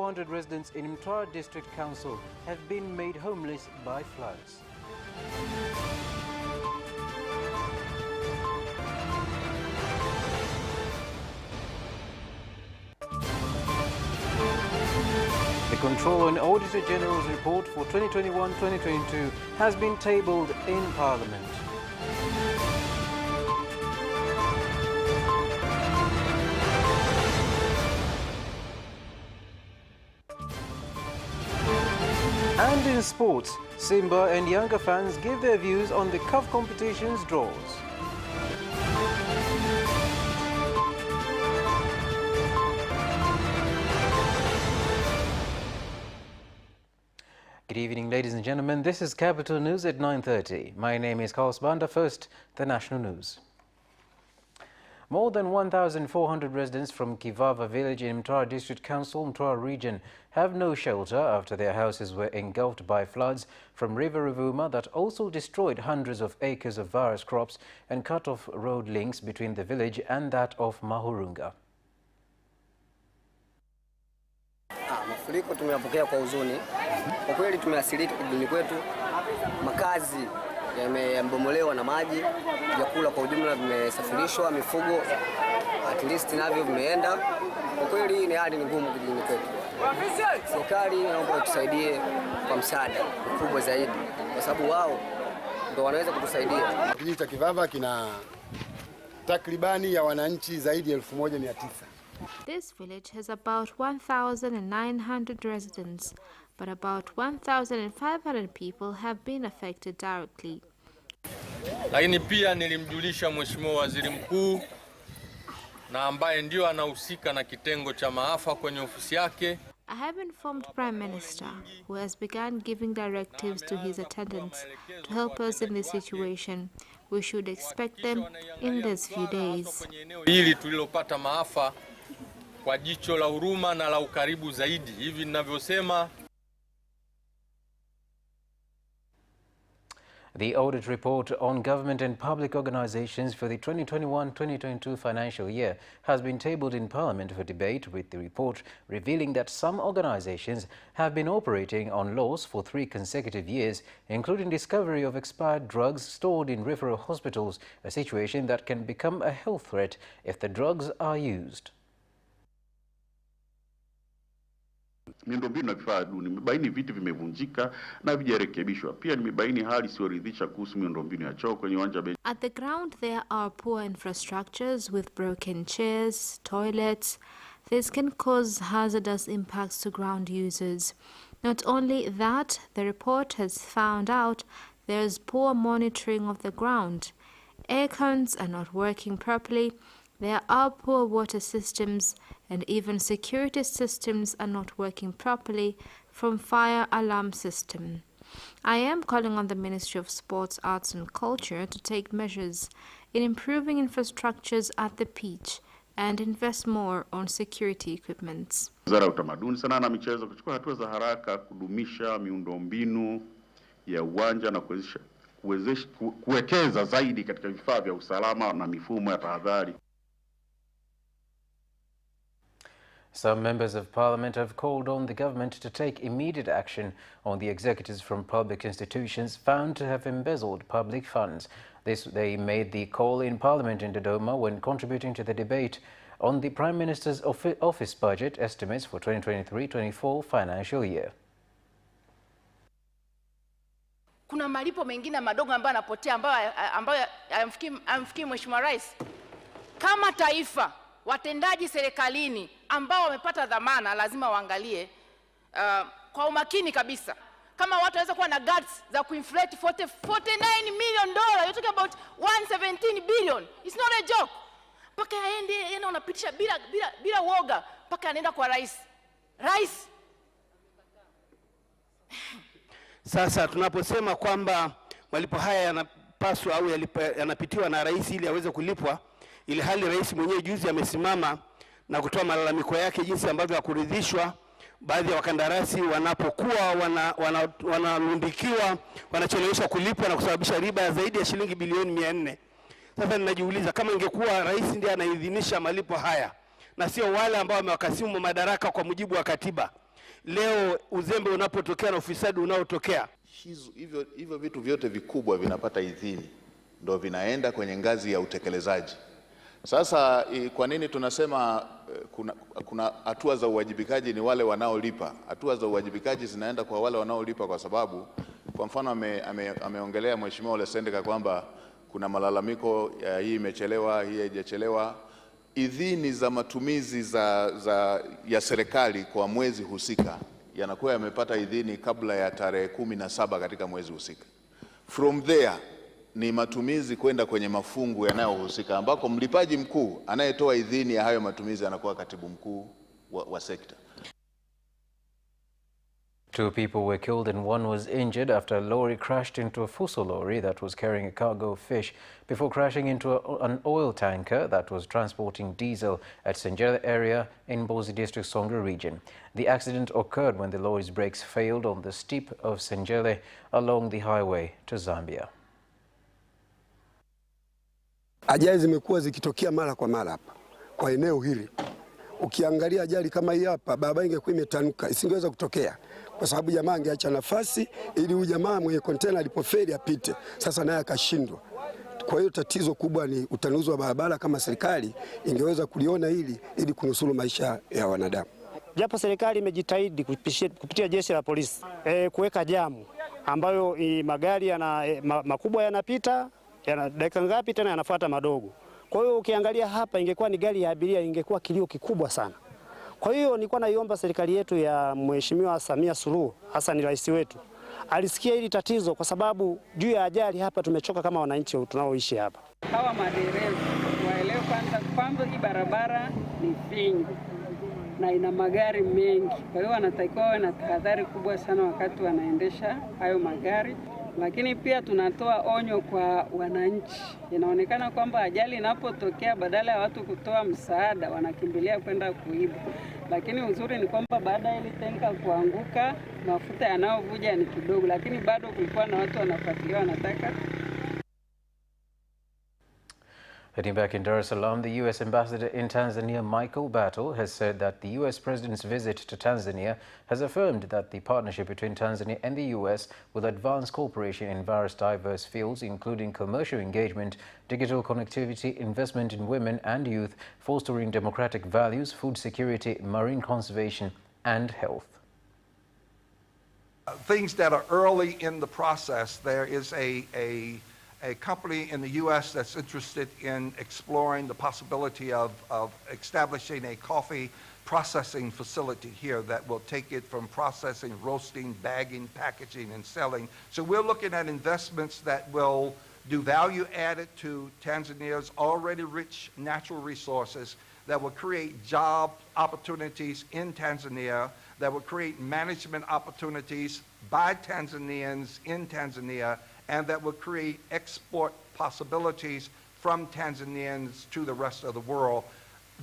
1,400 residents in Mtwara District Council have been made homeless by floods. The Controller and Auditor General's report for 2021-2022 has been tabled in Parliament. And in sports, Simba and Yanga fans give their views on the CAF competition's draws. Good evening, ladies and gentlemen. This is Capital News at 9:30. My name is Carlos Banda. First, the national news. More than 1,400 residents from Kivava village in Mtwara District Council, Mtwara region, have no shelter after their houses were engulfed by floods from River Ruvuma that also destroyed hundreds of acres of virus crops and cut off road links between the village and that of Mahurunga. Mafuriko tumeyapokea kwa huzuni. Kwa kweli tumeathirika kijijini kwetu. Makazi yamebomolewa na maji, vyakula kwa ujumla vimesafirishwa, mifugo at least navyo vimeenda. Kwa kweli ni hali ngumu kijijini kwetu. Serikali naomba tusaidie kwa msaada mkubwa zaidi kwa sababu wao ndio wanaweza kutusaidia. Kijiji cha Kivava kina takribani ya wananchi zaidi ya 1,900. This village has about 1,900 residents, but about 1,500 people have been affected directly. Lakini pia nilimjulisha Mheshimiwa Waziri Mkuu na ambaye ndio anahusika na kitengo cha maafa kwenye ofisi yake. I have informed Prime Minister, who has begun giving directives to his attendants to help us in this situation. We should expect them in these few days. Hili tulilopata maafa kwa jicho la huruma na la ukaribu zaidi. Hivi ninavyosema. The audit report on government and public organizations for the 2021-2022 financial year has been tabled in Parliament for debate, with the report revealing that some organizations have been operating on loss for 3 consecutive years, including discovery of expired drugs stored in referral hospitals, a situation that can become a health threat if the drugs are used. Miundombinu na vifaa duni, nimebaini viti vimevunjika na havijarekebishwa. Pia nimebaini hali isiyoridhisha kuhusu miundombinu ya choo kwenye uwanja. At the ground there are poor infrastructures with broken chairs, toilets. This can cause hazardous impacts to ground users. Not only that, the report has found out there is poor monitoring of the ground. Air cons are not working properly. There are poor water systems, and even security systems are not working properly from fire alarm system. I am calling on the Ministry of Sports, Arts and Culture to take measures in improving infrastructures at the pitch and invest more on security equipments. Wizara ya Utamaduni, Sanaa na Michezo kuchukua hatua za haraka kudumisha miundombinu ya uwanja na kuwekeza zaidi katika vifaa vya usalama na mifumo ya tahadhari. Some members of Parliament have called on the government to take immediate action on the executives from public institutions found to have embezzled public funds. They made the call in Parliament in Dodoma when contributing to the debate on the Prime Minister's office budget estimates for 2023-24 financial year. Kuna malipo mengine madogo ambayo yanapotea ambayo hayamfikii Mheshimiwa Rais. Kama taifa, watendaji serikalini ambao wamepata dhamana lazima waangalie kwa umakini kabisa. Kama watu waweza kuwa na guts za kuinflate $49 million, you're talking about 117 billion. It's not a joke. Paka aende yeye unapitisha bila woga, paka anaenda kwa rais. Sasa tunaposema kwamba malipo haya yanapaswa au yanapitiwa na rais ili aweze kulipwa, ili hali rais mwenyewe juzi amesimama na kutoa malalamiko yake jinsi ambavyo hakuridhishwa baadhi ya wakandarasi wanapokuwa wanalundikiwa, wanachelewesha kulipwa na kusababisha riba ya zaidi ya shilingi bilioni 400. Sasa ninajiuliza, kama ingekuwa rais ndiye anaidhinisha malipo haya na sio wale ambao wamewakasimu madaraka kwa mujibu wa katiba, leo uzembe unapotokea na ufisadi unaotokea. Hivyo vitu vyote vikubwa vinapata idhini, ndio vinaenda kwenye ngazi ya utekelezaji. Sasa kwa nini tunasema kuna hatua za uwajibikaji ni wale wanaolipa? Hatua za uwajibikaji zinaenda kwa wale wanaolipa, kwa sababu kwa mfano ameongelea Mheshimiwa Ole Sendeka kwamba kuna malalamiko hii imechelewa, hii haijachelewa. Idhini za matumizi ya serikali kwa mwezi husika yanakuwa yamepata idhini kabla ya tarehe 17 katika mwezi husika. From there ni matumizi kwenda kwenye mafungu yanayohusika, ambako mlipaji mkuu anayetoa idhini ya hayo matumizi anakuwa katibu mkuu wa sekta. 2 people were killed and 1 was injured after a lorry crashed into a fuso lorry that was carrying a cargo of fish before crashing into an oil tanker that was transporting diesel at Senjele area in Mbozi District, Songwe region. The accident occurred when the lorry's brakes failed on the steep of Senjele along the highway to Zambia. Ajali zimekuwa zikitokea mara kwa mara hapa kwa eneo hili. Ukiangalia ajali kama hii hapa, barabara ingekuwa imetanuka, isingeweza kutokea kwa sababu jamaa angeacha nafasi ili huyu jamaa mwenye container alipofeli apite. Sasa naye akashindwa. Kwa hiyo tatizo kubwa ni utanuzi wa barabara. Kama serikali ingeweza kuliona hili ili kunusuru maisha ya wanadamu. Japo serikali imejitahidi kupitia jeshi la polisi kuweka jamu ambayo magari makubwa yanapita, yana dakika ngapi tena yanafuata madogo. Kwa hiyo ukiangalia hapa, ingekuwa ni gari ya abiria, ingekuwa kilio kikubwa sana. Kwa hiyo nilikuwa naiomba serikali yetu ya Mheshimiwa Samia Suluhu, hasa ni rais wetu, alisikia hili tatizo, kwa sababu juu ya ajali hapa tumechoka kama wananchi tunaoishi hapa. Hawa madereva waelewe kwanza kwamba hii barabara ni finyu na ina magari mengi. Kwa hiyo wanatakiwa wawe na tahadhari kubwa sana wakati wanaendesha hayo magari. Lakini pia tunatoa onyo kwa wananchi. Inaonekana kwamba ajali inapotokea, badala ya watu kutoa msaada, wanakimbilia kwenda kuiba. Lakini uzuri ni kwamba baada ya ile tanka kuanguka, mafuta yanayovuja ni kidogo, lakini bado kulikuwa na watu wanafuatilia wanataka. Heading back in Dar es Salaam, the U.S. ambassador in Tanzania, Michael Battle, has said that the U.S. president's visit to Tanzania has affirmed that the partnership between Tanzania and the U.S. will advance cooperation in various diverse fields, including commercial engagement, digital connectivity, investment in women and youth, fostering democratic values, food security, marine conservation, and health. Things that are early in the process. There is a company in the U.S. that's interested in exploring the possibility of establishing a coffee processing facility here that will take it from processing, roasting, bagging, packaging, and selling. So we're looking at investments that will do value added to Tanzania's already rich natural resources, that will create job opportunities in Tanzania, that will create management opportunities by Tanzanians in Tanzania, and that will create export possibilities from Tanzanians to the rest of the world.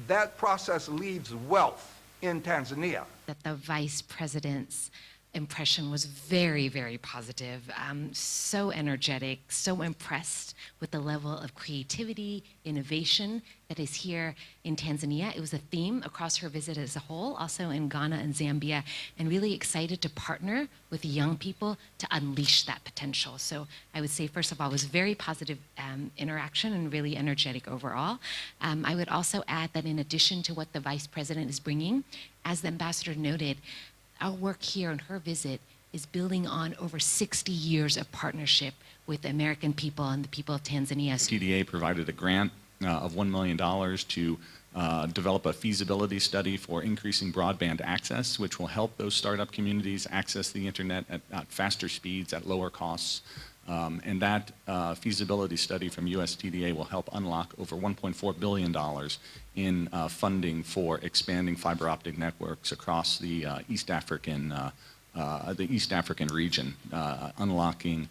That process leaves wealth in Tanzania. That the vice president's impression was very, very positive, so energetic, so impressed with the level of creativity, innovation that is here in Tanzania. It was a theme across her visit as a whole, also in Ghana and Zambia, and really excited to partner with young people to unleash that potential. So I would say, first of all, it was very positive interaction and really energetic overall. I would also add that in addition to what the vice president is bringing, as the ambassador noted, our work here on her visit is building on over 60 years of partnership with the American people and the people of Tanzania. TDA provided a grant of $1 million to develop a feasibility study for increasing broadband access, which will help those startup communities access the internet at faster speeds, at lower costs. And that feasibility study from USTDA will help unlock over $1.4 billion in funding for expanding fiber optic networks across the East African region, unlocking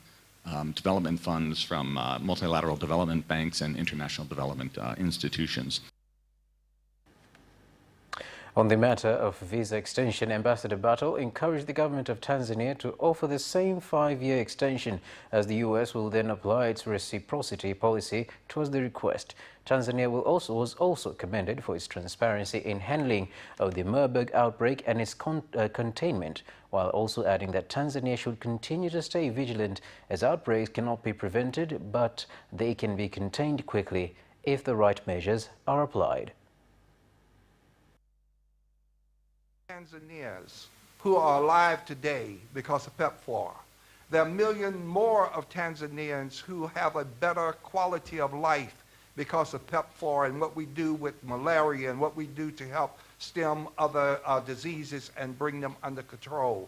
development funds from multilateral development banks and international development institutions. On the matter of visa extension, Ambassador Battle encouraged the government of Tanzania to offer the same 5-year extension, as the U.S. will then apply its reciprocity policy towards the request. Tanzania was also commended for its transparency in handling of the Marburg outbreak and its containment, while also adding that Tanzania should continue to stay vigilant as outbreaks cannot be prevented, but they can be contained quickly if the right measures are applied. Tanzanians who are alive today because of PEPFAR. There are a million more of Tanzanians who have a better quality of life because of PEPFAR and what we do with malaria and what we do to help stem other diseases and bring them under control.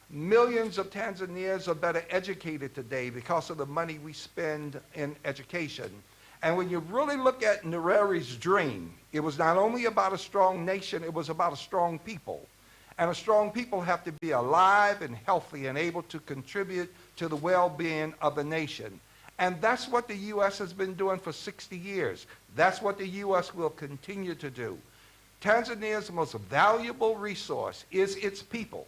Millions of Tanzanians are better educated today because of the money we spend in education. And when you really look at Nyereri's dream, it was not only about a strong nation, it was about a strong people. And a strong people have to be alive and healthy and able to contribute to the well-being of the nation. And that's what the U.S. has been doing for 60 years. That's what the U.S. will continue to do. Tanzania's most valuable resource is its people.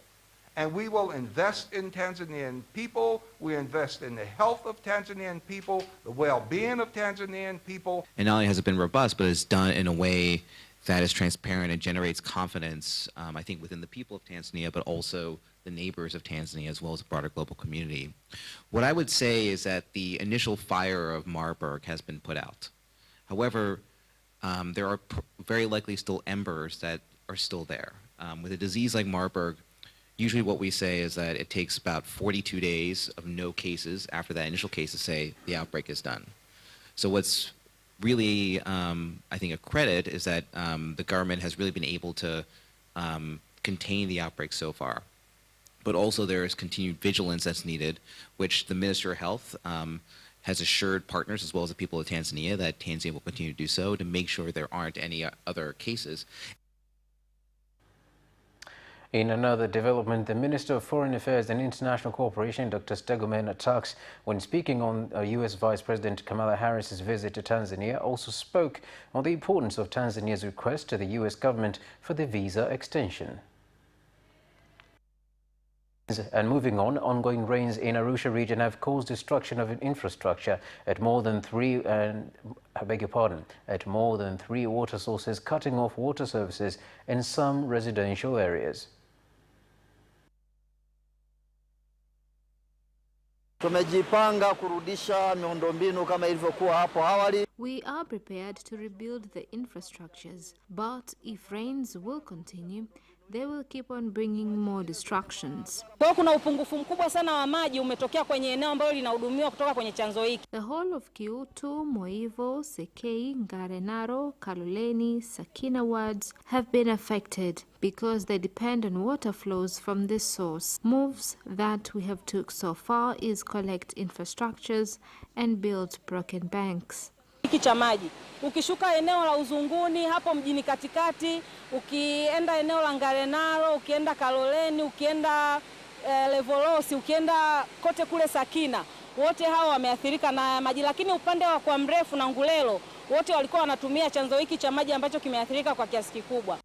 And we will invest in Tanzanian people. We invest in the health of Tanzanian people, the well-being of Tanzanian people. And not only has it been robust, but it's done in a way that is transparent and generates confidence, I think, within the people of Tanzania, but also the neighbors of Tanzania, as well as the broader global community. What I would say is that the initial fire of Marburg has been put out. However, there are very likely still embers that are still there. With a disease like Marburg, usually what we say is that it takes about 42 days of no cases after that initial case to say the outbreak is done. So what's really, I think, a credit is that the government has really been able to contain the outbreak so far. But also there is continued vigilance that's needed, which the Minister of Health has assured partners as well as the people of Tanzania that Tanzania will continue to do so to make sure there aren't any other cases. In another development, the Minister of Foreign Affairs and International Cooperation, Dr. Stegomena Tax, when speaking on U.S. Vice President Kamala Harris's visit to Tanzania, also spoke on the importance of Tanzania's request to the U.S. government for the visa extension. And moving on, ongoing rains in Arusha region have caused destruction of infrastructure at more than three water sources, cutting off water services in some residential areas. Tumejipanga kurudisha miundombinu kama ilivyokuwa hapo awali. We are prepared to rebuild the infrastructures, but if rains will continue, they will keep on bringing more destructions. Kuna upungufu mkubwa sana wa maji umetokea kwenye eneo ambalo linahudumiwa kutoka kwenye chanzo hiki. The whole of Kiutu, Moivo, Sekei, Ngarenaro, Kaloleni, Sakina wards have been affected because they depend on water flows from this source. Moves that we have took so far is collect infrastructures and build broken banks. Cha maji. Ukishuka eneo la Uzunguni hapo mjini katikati, ukienda eneo la Ngarenaro, ukienda Kaloleni, ukienda Levolosi, ukienda kote kule Sakina, wote hao wameathirika na maji, lakini upande wa kwa Mrefu na Ngulelo wote walikuwa wanatumia chanzo hiki cha maji ambacho kimeathirika kwa kiasi kikubwa.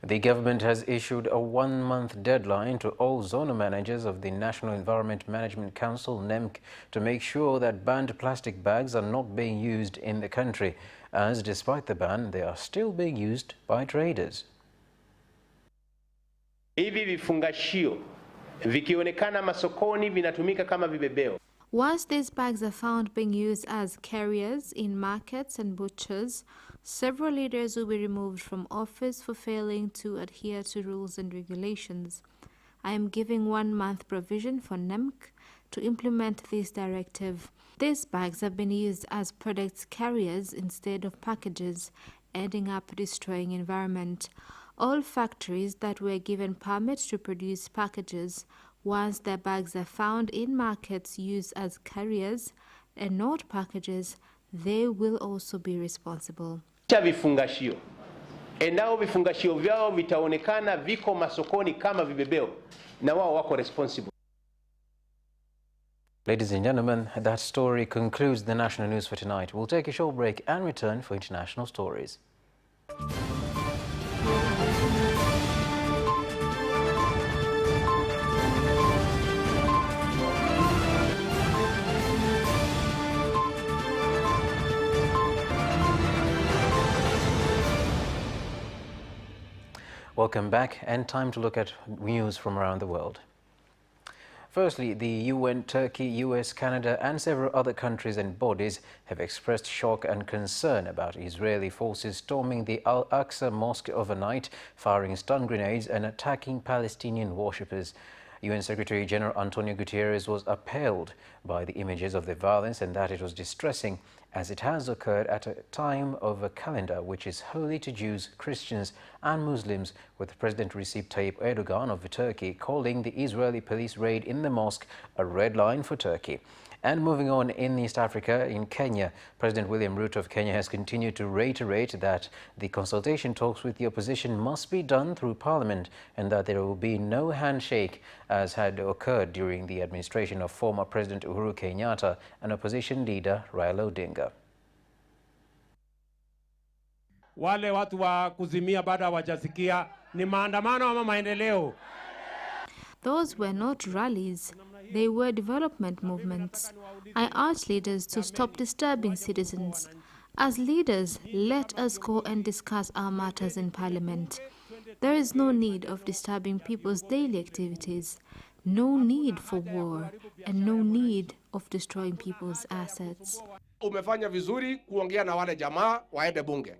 The government has issued a one-month deadline to all zonal managers of the National Environment Management Council, NEMC, to make sure that banned plastic bags are not being used in the country, as despite the ban, they are still being used by traders. Hivi vifungashio vikionekana masokoni vinatumika kama vibebeo. Once these bags are found being used as carriers in markets and butchers, several leaders will be removed from office for failing to adhere to rules and regulations. I am giving 1 month provision for NEMC to implement this directive. These bags have been used as product carriers instead of packages, ending up destroying environment. All factories that were given permit to produce packages, once their bags are found in markets used as carriers and not packages, they will also be responsible. Vifungashio. Enao vifungashio vyao vitaonekana viko masokoni kama vibebeo na wao wako responsible. Ladies and gentlemen, that story concludes the national news for tonight. We'll take a short break and return for international stories. Welcome back, and time to look at news from around the world. Firstly, the UN, Turkey, US, Canada and several other countries and bodies have expressed shock and concern about Israeli forces storming the Al-Aqsa Mosque overnight, firing stun grenades and attacking Palestinian worshippers. UN Secretary General Antonio Guterres was appalled by the images of the violence and that it was distressing as it has occurred at a time of a calendar which is holy to Jews, Christians and Muslims, with President Recep Tayyip Erdogan of Turkey calling the Israeli police raid in the mosque a red line for Turkey. And moving on, in East Africa, in Kenya, President William Ruto of Kenya has continued to reiterate that the consultation talks with the opposition must be done through Parliament and that there will be no handshake as had occurred during the administration of former President Uhuru Kenyatta and opposition leader Raila Odinga. Wale watu wa kuzimia baada hawajasikia ni maandamano ama maendeleo? Those were not rallies, they were development movements. I urge leaders to stop disturbing citizens. As leaders, let us go and discuss our matters in Parliament. There is no need of disturbing people's daily activities, no need for war, and no need of destroying people's assets. Umefanya vizuri kuongea na wale jamaa waende bunge,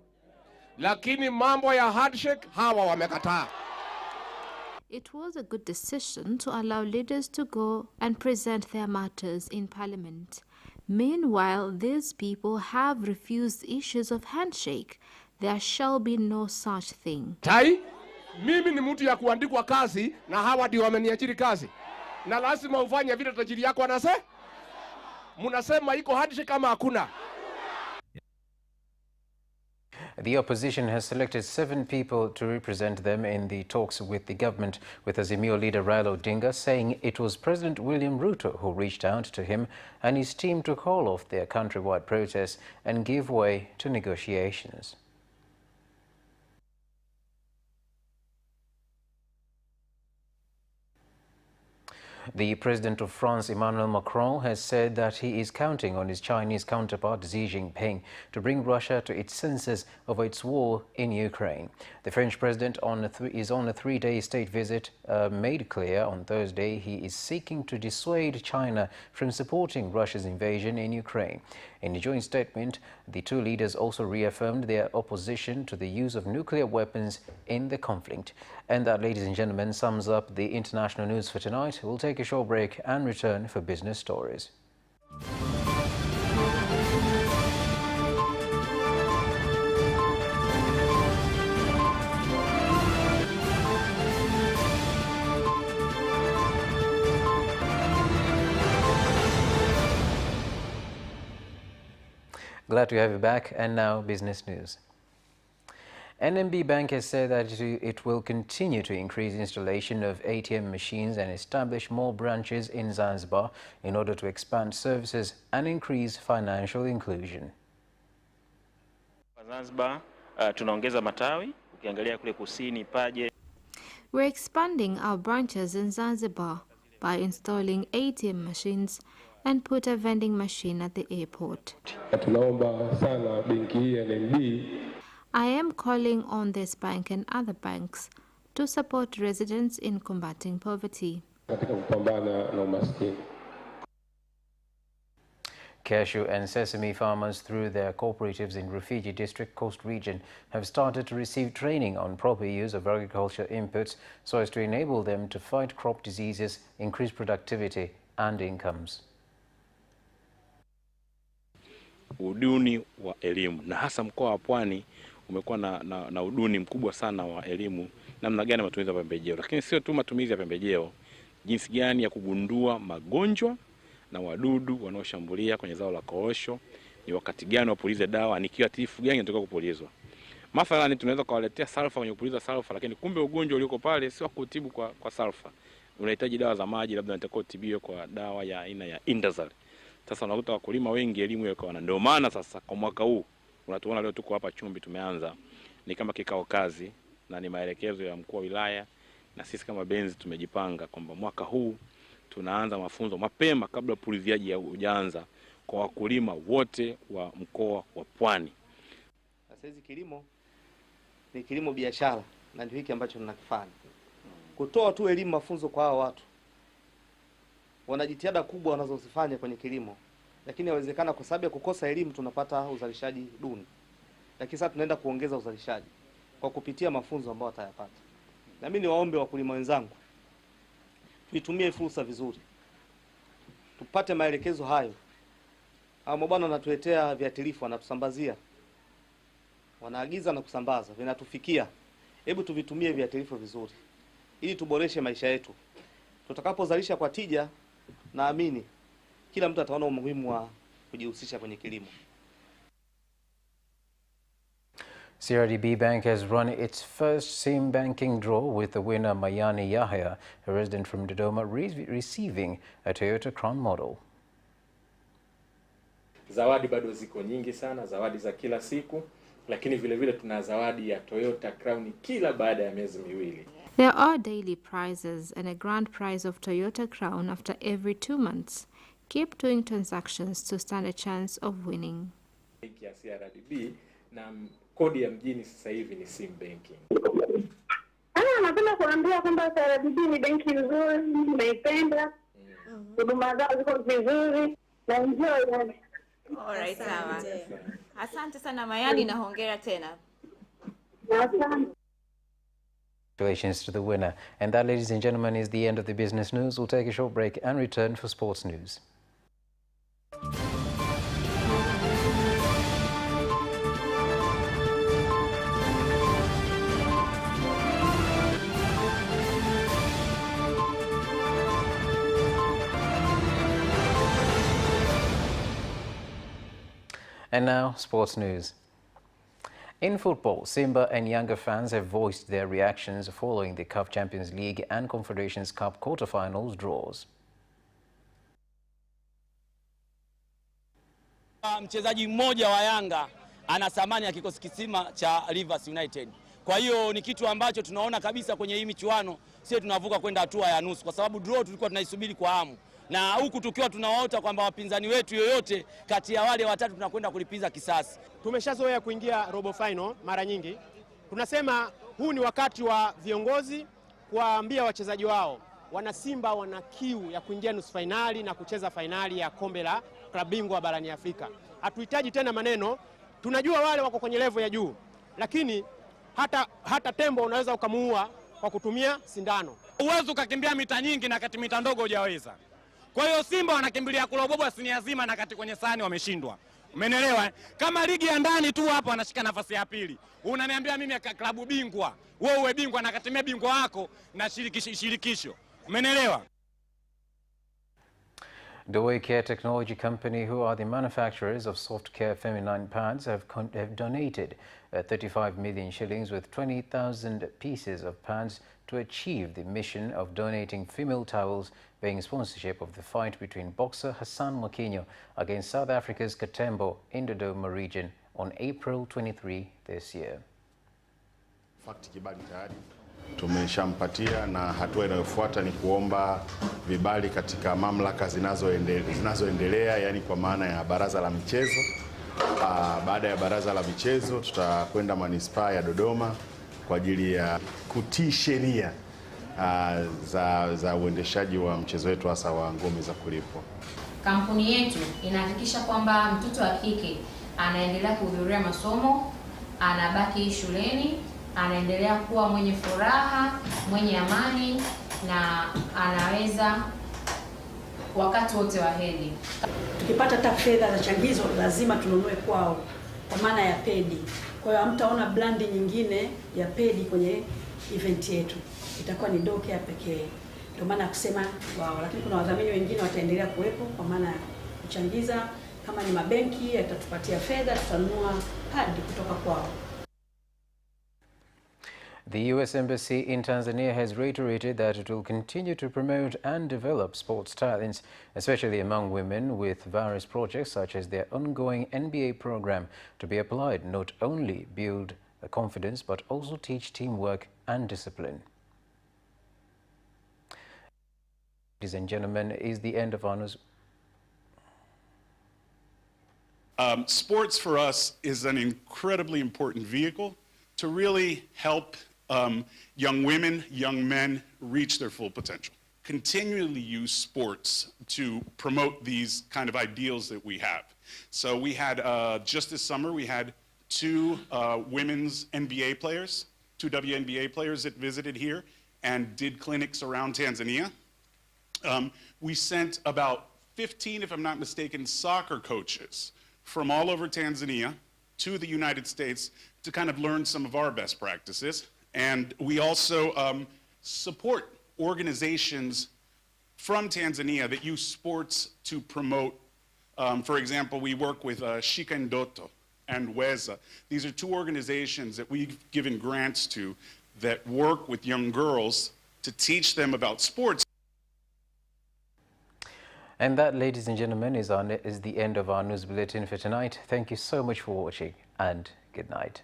lakini mambo ya handshake hawa wamekataa. It was a good decision to allow leaders to go and present their matters in Parliament. Meanwhile, these people have refused issues of handshake. There shall be no such thing. Tai, mimi ni mtu ya kuandikwa kazi na hawa ndio wameniajiri kazi. Na lazima ufanye vile tajiri yako anasema. Munasema iko handshake kama hakuna. The opposition has selected 7 people to represent them in the talks with the government, with Azimio leader Raila Odinga saying it was President William Ruto who reached out to him and his team to call off their countrywide protests and give way to negotiations. The President of France, Emmanuel Macron, has said that he is counting on his Chinese counterpart Xi Jinping to bring Russia to its senses over its war in Ukraine. The French president is on a 3-day state visit. Made clear on Thursday he is seeking to dissuade China from supporting Russia's invasion in Ukraine. In a joint statement, the two leaders also reaffirmed their opposition to the use of nuclear weapons in the conflict. And that, ladies and gentlemen, sums up the international news for tonight. We'll take a short break and return for business stories. Glad to have you back, and now business news. NMB Bank has said that it will continue to increase installation of ATM machines and establish more branches in Zanzibar in order to expand services and increase financial inclusion. Zanzibar tunaongeza matawi, ukiangalia kule kusini Paje. We're expanding our branches in Zanzibar by installing ATM machines and put a vending machine at the airport. Tunaomba sana benki hii NMB. I am calling on this bank and other banks to support residents in combating poverty. Katika kupambana na umaskini. Cashew and sesame farmers through their cooperatives in Rufiji District Coast Region have started to receive training on proper use of agriculture inputs so as to enable them to fight crop diseases, increase productivity and incomes. Uduni wa elimu na hasa mkoa wa Pwani umekuwa na uduni mkubwa sana wa elimu namna gani matumizi ya pembejeo, lakini sio tu matumizi ya pembejeo, jinsi gani ya kugundua magonjwa na wadudu wanaoshambulia kwenye zao la korosho, ni wakati gani wapulize dawa, ni kiuatilifu gani inatakiwa kupulizwa. Mathalan tunaweza kuwaletea sulfa kwenye kupuliza sulfa, lakini kumbe ugonjwa ulioko pale sio kutibu kwa sulfa. Unahitaji dawa za maji, labda unatakiwa utibiwe kwa dawa ya aina ya indazole. Sasa unakuta wakulima wengi elimu yao kana. Ndio maana sasa kwa mwaka huu unatuona leo tuko hapa Chumbi tumeanza ni kama kikao kazi na ni maelekezo ya mkuu wa wilaya, na sisi kama Benzi tumejipanga kwamba mwaka huu tunaanza mafunzo mapema kabla puliziaji hujaanza kwa wakulima wote wa mkoa wa Pwani. Sasa hizi kilimo ni kilimo biashara. na ndio hiki ambacho tunakifanya. Kutoa tu elimu, mafunzo kwa hao watu. Wana jitihada kubwa wanazozifanya kwenye kilimo, lakini inawezekana kwa sababu ya kukosa elimu tunapata uzalishaji duni. Lakini sasa tunaenda kuongeza uzalishaji kwa kupitia mafunzo ambayo watayapata. Na mimi niwaombe wakulima wenzangu, tuitumie fursa vizuri. Tupate maelekezo hayo. Hao mabwana wanatuletea viatilifu, wanatusambazia. Wanaagiza na kusambaza, vinatufikia. Hebu tuvitumie viatilifu vizuri ili tuboreshe maisha yetu. Tutakapozalisha kwa tija, naamini kila mtu ataona umuhimu wa kujihusisha kwenye kilimo. CRDB Bank has run its first SIM banking draw with the winner Mayani Yahya, a resident from Dodoma, receiving a Toyota Crown model. Zawadi bado ziko nyingi sana, zawadi za kila siku, lakini vile vile tuna zawadi ya Toyota Crown kila baada ya miezi miwili. There are daily prizes and a grand prize of Toyota Crown after every 2 months. Keep doing transactions to stand a chance of winning. Benki ya CRDB na kodi ya mjini sasa hivi ni sim banking. Napenda kuambia kwamba CRDB ni benki nzuri, naipenda. Huduma zao ziko vizuri na enjoy. Alright, sawa. Asante sana Mayani na hongera tena. Congratulations to the winner. And that, ladies and gentlemen, is the end of the business news. We'll take a short break and return for sports news. And now, sports news. In football, Simba and Yanga fans have voiced their reactions following the CAF Champions League and Confederations Cup quarter-finals draws. Mchezaji mmoja wa Yanga ana thamani ya kikosi kisima cha Rivers United. Kwa hiyo ni kitu ambacho tunaona kabisa kwenye hii michuano sisi tunavuka kwenda hatua ya nusu, kwa sababu draw tulikuwa tunaisubiri kwa hamu. Na huku tukiwa tunawaota kwamba wapinzani wetu yoyote kati ya wale watatu tunakwenda kulipiza kisasi. Tumeshazoea kuingia robo final mara nyingi. Tunasema huu ni wakati wa viongozi kuwaambia wachezaji wao, wana Simba wana kiu ya kuingia nusu finali na kucheza finali ya kombe la klabu bingwa barani Afrika. Hatuhitaji tena maneno. Tunajua wale wako kwenye level ya juu, lakini hata tembo unaweza ukamuua kwa kutumia sindano. Uwezo ukakimbia mita nyingi na kati mita ndogo hujaweza. Kwa hiyo Simba wanakimbilia kuloboba sinia zima na kati kwenye sahani wameshindwa. Umeelewa? Kama ligi ya ndani tu hapo anashika nafasi ya pili. Unaniambia mimi klabu bingwa, wewe uwe bingwa na katimia bingwa wako na shirikisho. Umeelewa? Doway Care Technology Company, who are the manufacturers of soft care feminine pads, have donated 35 million shillings with 20,000 pieces of pads to achieve the mission of donating female towels, being sponsorship of the fight between boxer Hassan Mwakinyo against South Africa's Katembo in the Dodoma region on April 23 this year. Kibali tayari tumeshampatia na hatua inayofuata ni kuomba vibali katika mamlaka zinazoendelea, yani kwa maana ya baraza la michezo. Baada ya baraza la michezo tutakwenda manispaa ya Dodoma kwa ajili ya kutii sheria za uendeshaji wa mchezo wetu hasa wa ngome za kulipwa. Kampuni yetu inahakikisha kwamba mtoto wa kike anaendelea kuhudhuria masomo, anabaki shuleni, anaendelea kuwa mwenye furaha, mwenye amani na anaweza wakati wote wa hedhi. Tukipata hata fedha za changizo lazima tununue kwao kwa maana ya pedi. Kwa hiyo hamtaona brandi nyingine ya pedi kwenye event yetu. Itakuwa ni Docare pekee. Ndio maana kusema wao, lakini kuna wadhamini wengine wataendelea kuwepo kwa maana ya kuchangiza. Kama ni mabenki yatatupatia fedha, tutanunua padi kutoka kwao. The U.S. Embassy in Tanzania has reiterated that it will continue to promote and develop sports talents, especially among women, with various projects such as their ongoing NBA program to be applied not only build confidence but also teach teamwork and discipline. Ladies and gentlemen, is the end of our news. Sports for us is an incredibly important vehicle to really help young women, young men reach their full potential. Continually use sports to promote these kind of ideals that we have. So we had, just this summer, we had 2 women's NBA players, 2 WNBA players that visited here and did clinics around Tanzania. We sent about 15, if I'm not mistaken, soccer coaches from all over Tanzania to the United States to kind of learn some of our best practices. And we also support organizations from Tanzania that use sports to promote. For example, we work with Shika Ndoto and Weza. These are 2 organizations that we've given grants to that work with young girls to teach them about sports. And that, ladies and gentlemen, is the end of our news bulletin for tonight. Thank you so much for watching, and good night.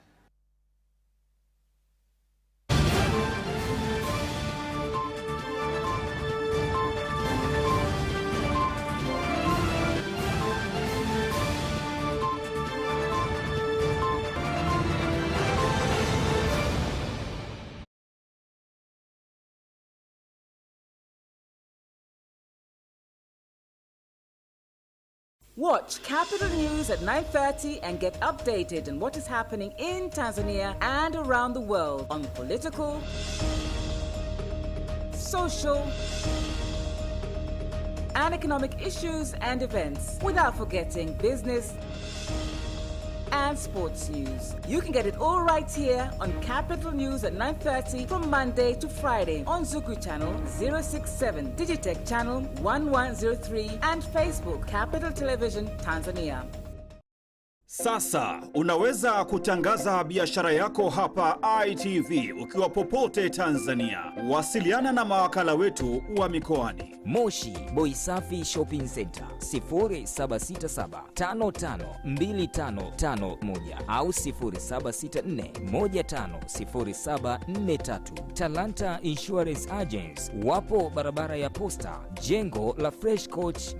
Watch Capital News at 9:30 and get updated on what is happening in Tanzania and around the world on political, social, and economic issues and events, without forgetting business and sports news. You can get it all right here on Capital News at 9:30 from Monday to Friday on Zuku Channel 067, Digitech Channel 1103, and Facebook Capital Television Tanzania. Sasa unaweza kutangaza biashara yako hapa ITV ukiwa popote Tanzania. Wasiliana na mawakala wetu wa mikoani. Moshi Boisafi Shopping Center 0767552551 au 0764150743. Talanta Insurance Agents wapo barabara ya Posta, jengo la Fresh Coach.